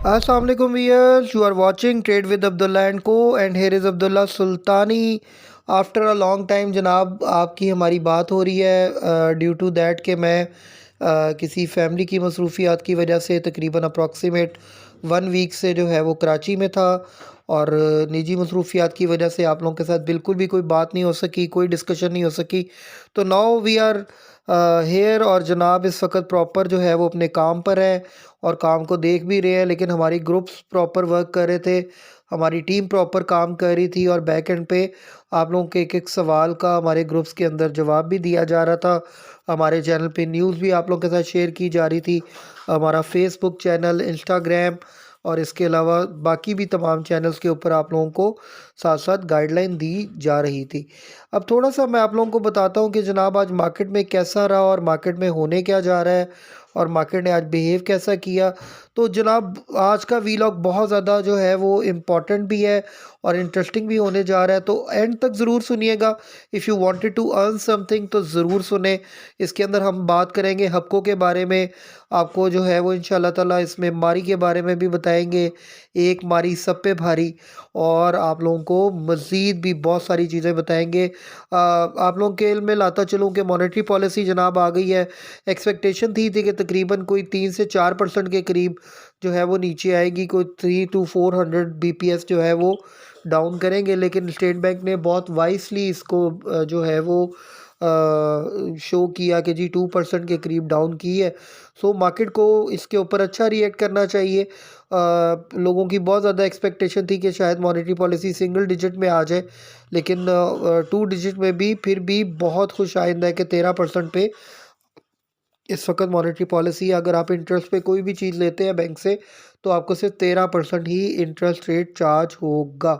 Assalamu alaikum viewers, you are watching Trade with Abdullah and Co and here is Abdullah Sultani. After a long time जनाब आपकी हमारी बात हो रही है ड्यू टू दैट कि मैं किसी फैमिली की मसरूफियात की वजह से तकरीबन अप्रॉक्सीमेट 1 वीक से जो है वो कराची में था और निजी मसरूफियात की वजह से आप लोगों के साथ बिल्कुल भी कोई बात नहीं हो सकी, कोई डिस्कशन नहीं हो सकी। तो नाउ वी आर हेयर और जनाब इस वक्त प्रॉपर जो है वो अपने काम पर है और काम को देख भी रहे हैं, लेकिन हमारी ग्रुप्स प्रॉपर वर्क कर रहे थे, हमारी टीम प्रॉपर काम कर रही थी और बैक एंड पे आप लोगों के एक-एक सवाल का हमारे ग्रुप्स के अंदर जवाब भी दिया जा रहा था। हमारे चैनल पे न्यूज़ भी आप लोगों के साथ शेयर की जा रही थी। हमारा फेसबुक चैनल, इंस्टाग्राम और इसके अलावा बाकी भी तमाम चैनल्स के ऊपर आप लोगों को साथ-साथ गाइडलाइन दी जा रही थी। अब थोड़ा-सा मैं आप लोगों को बताता हूँ कि जनाब आज मार्केट में कैसा रहा और मार्केट में होने क्या जा रहा है और मार्केट ने आज बिहेव कैसा किया। तो जनाब आज का वीलॉग बहुत ज़्यादा जो है वो इम्पोर्टेंट भी है और इंटरेस्टिंग भी होने जा रहा है, तो एंड तक ज़रूर सुनिएगा। If you wanted to earn something तो ज़रूर सुने। इसके अंदर हम बात करेंगे हब्कों के बारे में, आपको जो है वो इंशाल्लाह ताला इसमें मारी के बारे में भी बताएंगे, एक मारी सब पे भारी, और आप लोगों को मज़ीद भी बहुत सारी चीज़ें बताएंगे। आप लोगों के इल्म में लाता चलूँ कि मॉनेटरी पॉलिसी जनाब आ गई है। एक्सपेक्टेशन थी कि तकरीबन कोई 3 से 4% के करीब जो है वो नीचे आएगी, कोई 3 टू 400 बीपीएस जो है वो डाउन करेंगे, लेकिन स्टेट बैंक ने बहुत वाइसली इसको जो है वो शो किया कि जी 2% के करीब डाउन की है। सो मार्केट को इसके ऊपर अच्छा रिएक्ट करना चाहिए। लोगों की बहुत ज़्यादा एक्सपेक्टेशन थी कि शायद मॉनेटरी पॉलिसी सिंगल डिजिट में आ जाए, लेकिन 2 डिजिट में भी फिर भी बहुत खुश आइंदा है कि 13% पे इस वक्त मॉनेटरी पॉलिसी। अगर आप इंटरेस्ट पे कोई भी चीज़ लेते हैं बैंक से तो आपको सिर्फ 13% ही इंटरेस्ट रेट चार्ज होगा।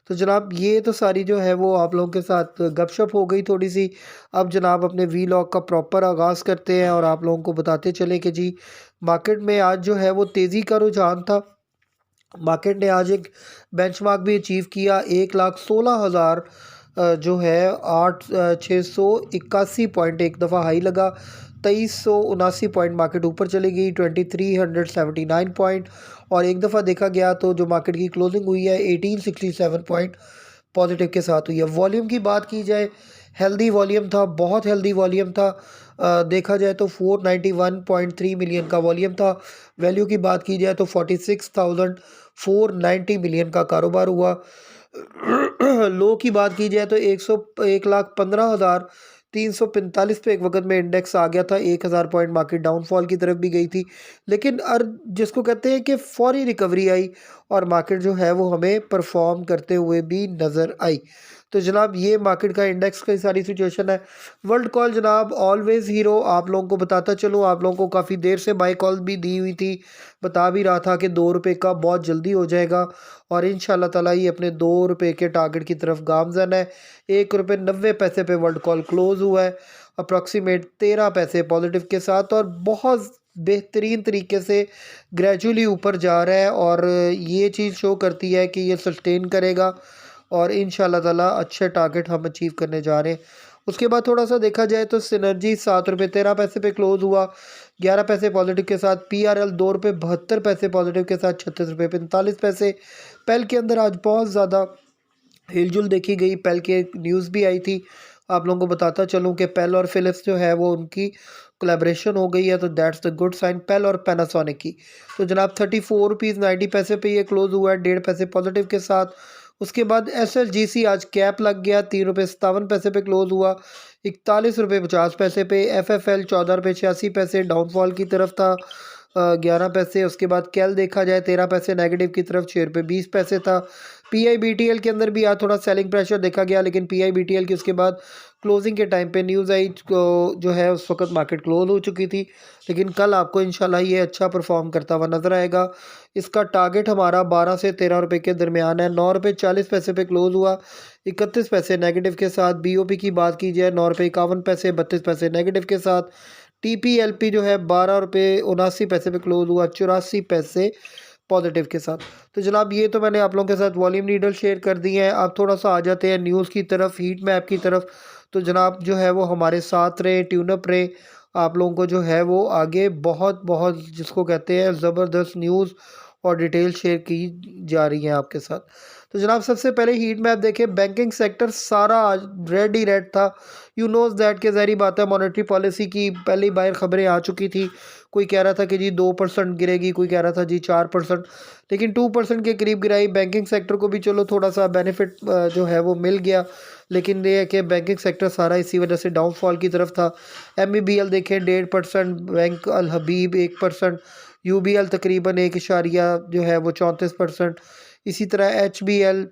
तो जनाब ये तो सारी जो है वो आप लोगों के साथ गपशप हो गई थोड़ी सी। अब जनाब अपने वीलॉग का प्रॉपर आगाज़ करते हैं और आप लोगों को बताते चले कि जी मार्केट में आज जो है वो तेज़ी का रुझान था। मार्केट ने आज एक बेंचमार्क भी अचीव किया, 1,16,000 जो है 681 पॉइंट एक दफ़ा हाई लगा, 2379 पॉइंट मार्केट ऊपर चली गई, 2379 पॉइंट, और एक दफ़ा देखा गया तो जो मार्केट की क्लोजिंग हुई है 1867 पॉइंट पॉजिटिव के साथ हुई है। वॉल्यूम की बात की जाए, हेल्दी वॉल्यूम था, बहुत हेल्दी वॉल्यूम था। देखा जाए तो 491.3 मिलियन का वॉल्यूम था। वैल्यू की बात की जाए तो 46,490 मिलियन का कारोबार हुआ। लो की बात की जाए तो 1,15,345 पे एक वक्त में इंडेक्स आ गया था, 1,000 पॉइंट मार्केट डाउनफॉल की तरफ भी गई थी, लेकिन जिसको कहते हैं कि फौरी रिकवरी आई और मार्केट जो है वो हमें परफॉर्म करते हुए भी नज़र आई। तो जनाब ये मार्केट का इंडेक्स की सारी सिचुएशन है। वर्ल्ड कॉल जनाब ऑलवेज हीरो, आप लोगों को बताता चलूँ, आप लोगों को काफ़ी देर से बाई कॉल भी दी हुई थी, बता भी रहा था कि 2 रुपये का बहुत जल्दी हो जाएगा और इंशाल्लाह ताला ये अपने 2 रुपये के टारगेट की तरफ गामज़न है। 1 रुपये 90 पैसे पे वर्ल्ड कॉल क्लोज़ हुआ है, अप्रॉक्सीमेट 13 पैसे पॉजिटिव के साथ, और बहुत बेहतरीन तरीके से ग्रेजुअली ऊपर जा रहा है और ये चीज़ शो करती है कि ये सस्टेन करेगा और इंशाल्लाह ताला अच्छे टारगेट हम अचीव करने जा रहे हैं। उसके बाद थोड़ा सा देखा जाए तो सिनर्जी 7 रुपये 13 पैसे पे क्लोज़ हुआ, 11 पैसे पॉजिटिव के साथ। पीआरएल 2 रुपये 72 पैसे पॉजिटिव के साथ, 36 रुपये 45 पैसे। पेल के अंदर आज बहुत ज़्यादा हिलजुल देखी गई, पेल के न्यूज़ भी आई थी। आप लोगों को बताता चलूँ कि पेल और फिलिप्स जो है वो उनकी कोलैबोरेशन हो गई है, तो दैट्स द गुड साइन पेल और पैनासोनिक की। तो जनाब 34 रुपीज़ 90 पैसे पे ये क्लोज़ हुआ है, 1.5 पैसे पॉजिटिव के साथ। उसके बाद SLGC आज कैप लग गया, 3 रुपये 57 पैसे पे क्लोज़ हुआ, 41 रुपये 50 पैसे पे। FFL 14 रुपये 86 पैसे डाउनफॉल की तरफ था, 11 पैसे। उसके बाद कैल देखा जाए 13 पैसे नेगेटिव की तरफ, 6 रुपये 20 पैसे था। PIBTL के अंदर भी आज थोड़ा सेलिंग प्रेशर देखा गया, लेकिन PIBTL की उसके बाद क्लोजिंग के टाइम पे न्यूज़ आई जो है उस वक्त मार्केट क्लोज हो चुकी थी, लेकिन कल आपको इंशाल्लाह ये अच्छा परफॉर्म करता हुआ नज़र आएगा। इसका टारगेट हमारा 12 से 13 रुपये के दरमियान है। 9 रुपये 40 पैसे पे क्लोज हुआ, 31 पैसे नेगेटिव के साथ। BOP की बात की जाए 9 रुपये 51 पैसे 32 पैसे नेगेटिव के साथ। TPLP जो है 12 रुपये 79 पैसे पे क्लोज हुआ, 84 पैसे पॉजिटिव के साथ। तो जनाब ये तो मैंने आप लोगों के साथ वॉल्यूम नीडल शेयर कर दी हैं। अब थोड़ा सा आ जाते हैं न्यूज़ की तरफ, हीट मैप की तरफ। तो जनाब जो है वो हमारे साथ रहे, ट्यूनअप रहे। आप लोगों को जो है वो आगे बहुत बहुत जिसको कहते हैं ज़बरदस्त न्यूज़ और डिटेल शेयर की जा रही हैं आपके साथ। तो जनाब सबसे पहले हीट मैप देखें, बैंकिंग सेक्टर सारा आज रेड ही रेड था। यू नोज दैट के ज़ाहिर बात है मॉनेटरी पॉलिसी की पहले ही बाहर खबरें आ चुकी थी। कोई कह रहा था कि जी 2% गिरेगी, कोई कह रहा था जी 4%, लेकिन 2% के करीब गिराई। बैंकिंग सेक्टर को भी चलो थोड़ा सा बेनिफिट जो है वो मिल गया, लेकिन ये है कि बैंकिंग सेक्टर सारा इसी वजह से डाउनफॉल की तरफ था। MBL देखें 1.5%, बैंक अल हबीब 1%, UBL तकरीबन 1 इशारिया जो है वो 34%, इसी तरह HBL,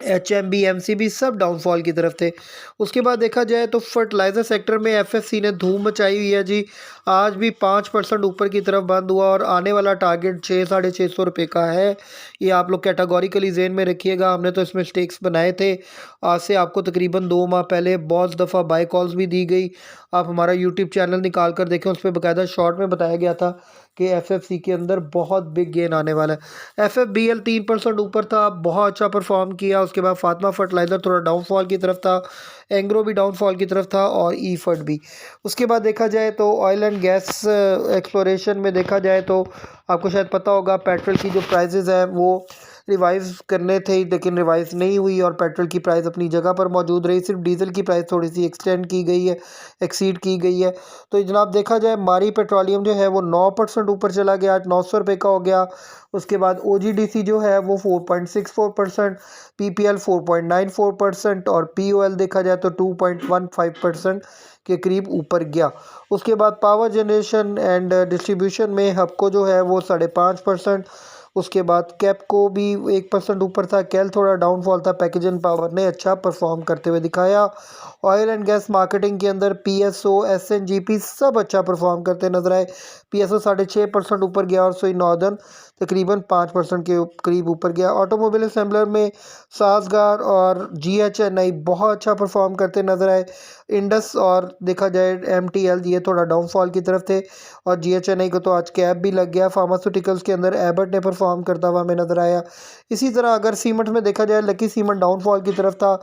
HMB, MCB सब डाउनफॉल की तरफ थे। उसके बाद देखा जाए तो फर्टिलाइज़र सेक्टर में FSC ने धूम मचाई हुई है जी। आज भी 5% ऊपर की तरफ बंद हुआ और आने वाला टारगेट 600-650 रुपये का है। ये आप लोग कैटेगोरिकली ज़हन में रखिएगा। हमने तो इसमें स्टेक्स बनाए थे। आज से आपको तकरीबन 2 माह पहले बहुत दफ़ा बाय कॉल्स भी दी गई। आप हमारा यूट्यूब चैनल निकाल कर देखें, उस पर बाकायदा शॉर्ट में बताया गया था कि FFC के अंदर बहुत बिग गेन आने वाला है। FFBL 3% ऊपर था, बहुत अच्छा परफॉर्म किया। उसके बाद फातिमा फर्टिलाइज़र थोड़ा डाउनफॉल की तरफ था, एंग्रो भी डाउनफॉल की तरफ था और ईफर्ट भी। उसके बाद देखा जाए तो ऑयल एंड गैस एक्सप्लोरेशन में देखा जाए तो आपको शायद पता होगा पेट्रोल की जो प्राइसेस हैं वो रिवाइज़ करने थे, लेकिन रिवाइज़ नहीं हुई और पेट्रोल की प्राइस अपनी जगह पर मौजूद रही। सिर्फ डीजल की प्राइस थोड़ी सी एक्सटेंड की गई है, एक्सीड की गई है। तो जनाब देखा जाए मारी पेट्रोलियम जो है वो 9% ऊपर चला गया, आज 900 रुपये का हो गया। उसके बाद OGDC जो है वो 4.64%, PPL 4.94% और POL देखा जाए तो 2.15% के करीब ऊपर गया। उसके बाद पावर जनरेशन एंड डिस्ट्रीब्यूशन में हबको जो है वो 5.5%। उसके बाद कैपको भी 1% ऊपर था। कैल थोड़ा डाउनफॉल था। पैकेजन पावर ने अच्छा परफॉर्म करते हुए दिखाया। ऑयल एंड गैस मार्केटिंग के अंदर PSO, SNGP सब अच्छा परफॉर्म करते नजर आए। PSO 6.5% ऊपर गया और सोई नॉर्दर्न तकरीबन 5% के करीब ऊपर गया। ऑटोमोबाइल असेंबलर में सासगार और GHNI बहुत अच्छा परफॉर्म करते नजर आए। इंडस और देखा जाए MTL ये थोड़ा डाउनफॉल की तरफ थे और GHNI को तो आज कैप भी लग गया। फार्मास्यूटिकल्स के अंदर एबर्ट ने परफॉर्म करता हुआ हमें नजर आया। इसी तरह अगर सीमेंट में देखा जाए लकी सीमेंट डाउनफॉल की तरफ था।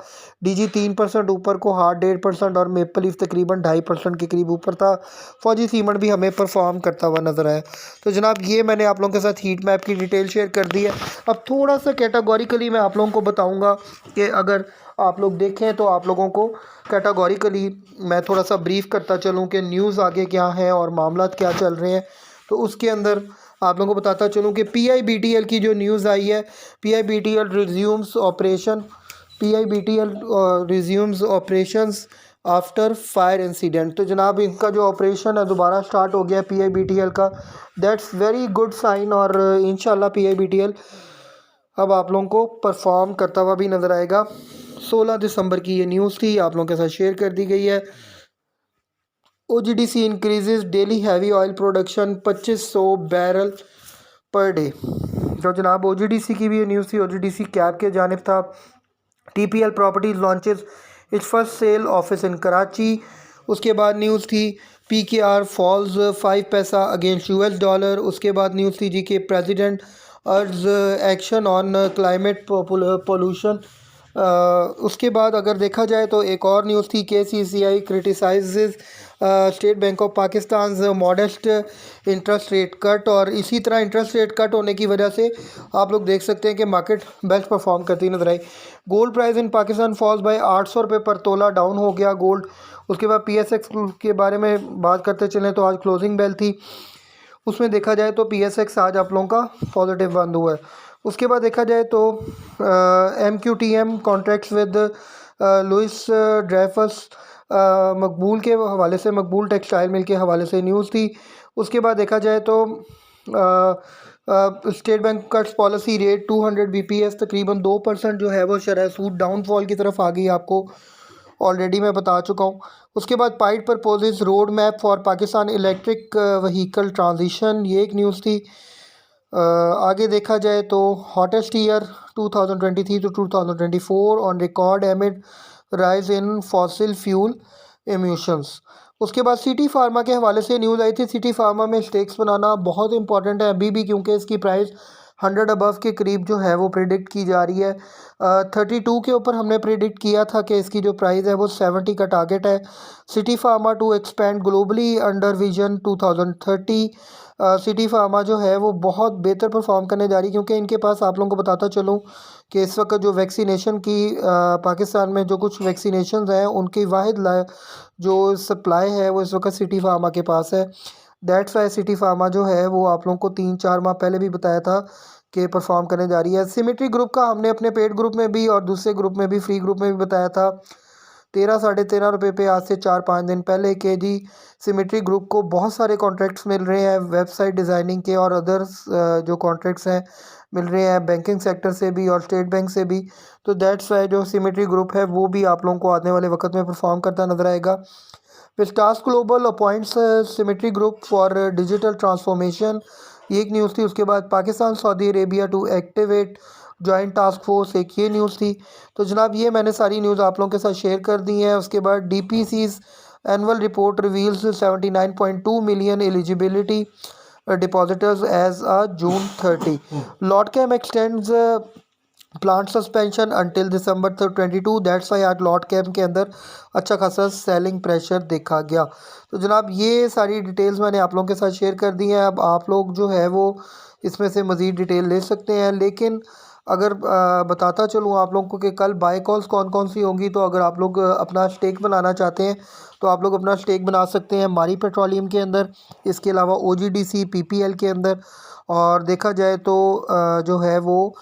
DG 3% ऊपर को, हार्ड 1.5% और मेपल लीफ तकरीबन 2.5% के करीब ऊपर था। फौजी सीमेंट भी हमें परफॉर्म करता हुआ नजर आया। तो जनाब ये मैंने आप लोगों के साथ हीट मैप की डिटेल शेयर कर दी है। अब थोड़ा सा कैटेगोरिकली मैं आप लोगों को बताऊंगा कि अगर आप लोग देखें तो आप लोगों को कैटेगोरिकली मैं थोड़ा सा ब्रीफ करता चलूं कि न्यूज़ आगे क्या है और मामला क्या चल रहे हैं। तो उसके अंदर आप लोगों को बताता चलूं कि PIBTL की जो न्यूज़ आई है, PIBTL resumes operation, PIBTL resumes operations after fire incident. तो जनाब इनका जो ऑपरेशन है दोबारा स्टार्ट हो गया PIBTL का। दैट्स वेरी गुड साइन और इंशाल्लाह PIBTL अब आप लोगों को परफॉर्म करता हुआ भी नज़र आएगा। 16 दिसंबर की ये न्यूज़ थी, आप लोगों के साथ शेयर कर दी गई है। OGDC increases daily heavy oil production 2500 barrel per day. तो जनाब OGDC की भी ये न्यूज़ थी। OGDC कैब के जानिब था। TPL properties launches its first sale office in Karachi. उसके बाद न्यूज़ थी PKR फॉल्स 5 पैसा अगेंस्ट US डॉलर। उसके बाद न्यूज़ थी जी के प्रेसिडेंट अर्ज एक्शन ऑन क्लाइमेट पोल्यूशन। उसके बाद अगर देखा जाए तो एक और न्यूज़ थी KCCI criticises state bank of Pakistan modest interest rate cut. और इसी तरह इंटरेस्ट रेट कट होने की वजह से आप लोग देख सकते हैं कि मार्केट बेस्ट परफॉर्म करती नजर आई। Gold price in Pakistan falls by 800 रुपये पर तोला, डाउन हो गया गोल्ड। उसके बाद PSX के बारे में बात करते चलें तो आज क्लोजिंग बेल थी, उसमें देखा जाए तो PSX आज आप लोगों का पॉजिटिव बंद हुआ है। उसके बाद देखा जाए तो MQTM contracts with Louis Dreyfus मकबूल के हवाले से, मकबूल टेक्सटाइल मिल के हवाले से न्यूज़ थी। उसके बाद देखा जाए तो state bank cuts policy rate 200 BPS तकरीबन 2% जो है वो शरह सूद डाउनफॉल की तरफ आ गई, आपको ऑलरेडी मैं बता चुका हूँ। उसके बाद पाइट proposes road map for Pakistan electric vehicle transition, ये एक न्यूज़ थी। आगे देखा जाए तो hottest year 2023 to 2024 on record amid rise in fossil fuel emissions. उसके बाद सिटी फार्मा के हवाले से न्यूज़ आई थी। सिटी फार्मा में स्टेक्स बनाना बहुत इंपॉर्टेंट है अभी भी, क्योंकि इसकी प्राइस 100 अबव के करीब जो है वो प्रिडिक्ट की जा रही है। 32 के ऊपर हमने प्रिडिक्ट किया था कि इसकी जो प्राइस है वो 70 का टारगेट है। City pharma to expand globally under vision 2030। City pharma जो है वो बहुत बेहतर परफॉर्म करने जा रही है, क्योंकि इनके पास आप लोगों को बताता चलूँ कि इस वक्त जो वैक्सीनेशन की पाकिस्तान में जो कुछ वैक्सीनेशन हैं उनकी वाहिद जो सप्लाई है वो इस वक्त सिटी फार्मा के पास है। दैट्स वाई सिटी फार्मा जो है वो आप लोगों को 3-4 माह पहले भी बताया था कि परफॉर्म करने जा रही है। सिमेट्री ग्रुप का हमने अपने पेड ग्रुप में भी और दूसरे ग्रुप में भी, फ्री ग्रुप में भी बताया था। 13-13.5 रुपये पे आज से 4-5 दिन पहले के जी सिमेट्री ग्रुप को बहुत सारे कॉन्ट्रैक्ट्स मिल रहे हैं वेबसाइट डिज़ाइनिंग के और अदर्स जो कॉन्ट्रैक्ट्स हैं मिल रहे हैं बैंकिंग सेक्टर से भी और स्टेट बैंक से भी। तो दैट्स वाई जो सिमेट्री ग्रुप है वो भी आप लोगों को आने वाले वक्त में परफॉर्म करता नजर आएगा। Vistas global appoints symmetry group for digital transformation, ये एक न्यूज़ थी। उसके बाद Pakistan Saudi Arabia to activate joint task force, एक ये न्यूज़ थी। तो जनाब ये मैंने सारी न्यूज़ आप लोगों के साथ शेयर कर दी हैं। उसके बाद DPC's annual report reveals 79.2 million eligibility depositors as a June 30। Lotte Chem extends plant suspension until December 22। That's why आज लॉट कैम्प के अंदर अच्छा खासा सेलिंग प्रेशर देखा गया। तो जनाब ये सारी डिटेल्स मैंने आप लोगों के साथ शेयर कर दी हैं। अब आप लोग जो है वो इसमें से मज़ीद डिटेल ले सकते हैं, लेकिन अगर बताता चलूँ आप लोगों को कि कल बाय कॉल्स कौन कौन सी होंगी। तो अगर आप लोग अपना स्टेक बनाना चाहते हैं तो आप लोग अपना स्टेक बना सकते हैं मारी पेट्रोलियम के अंदर, इसके अलावा OGDC PPL के अंदर, और देखा जाए तो जो है वो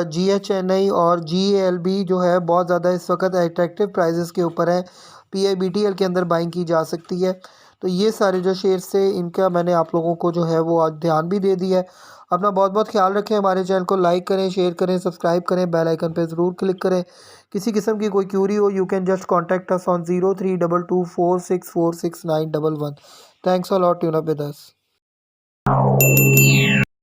GHNI और GALB जो है बहुत ज़्यादा इस वक्त अट्रैक्टिव प्राइजेस के ऊपर है। PIBTL के अंदर बाइंग की जा सकती है। तो ये सारे जो शेयर्स थे इनका मैंने आप लोगों को जो है वो आज ध्यान भी दे दिया है। अपना बहुत बहुत ख्याल रखें। हमारे चैनल को लाइक करें, शेयर करें, सब्सक्राइब करें, बेल आइकन पे ज़रूर क्लिक करें। किसी किस्म की कोई क्यूरी हो you can just contact us on 032246469111। Thanks a lot, tune up with us.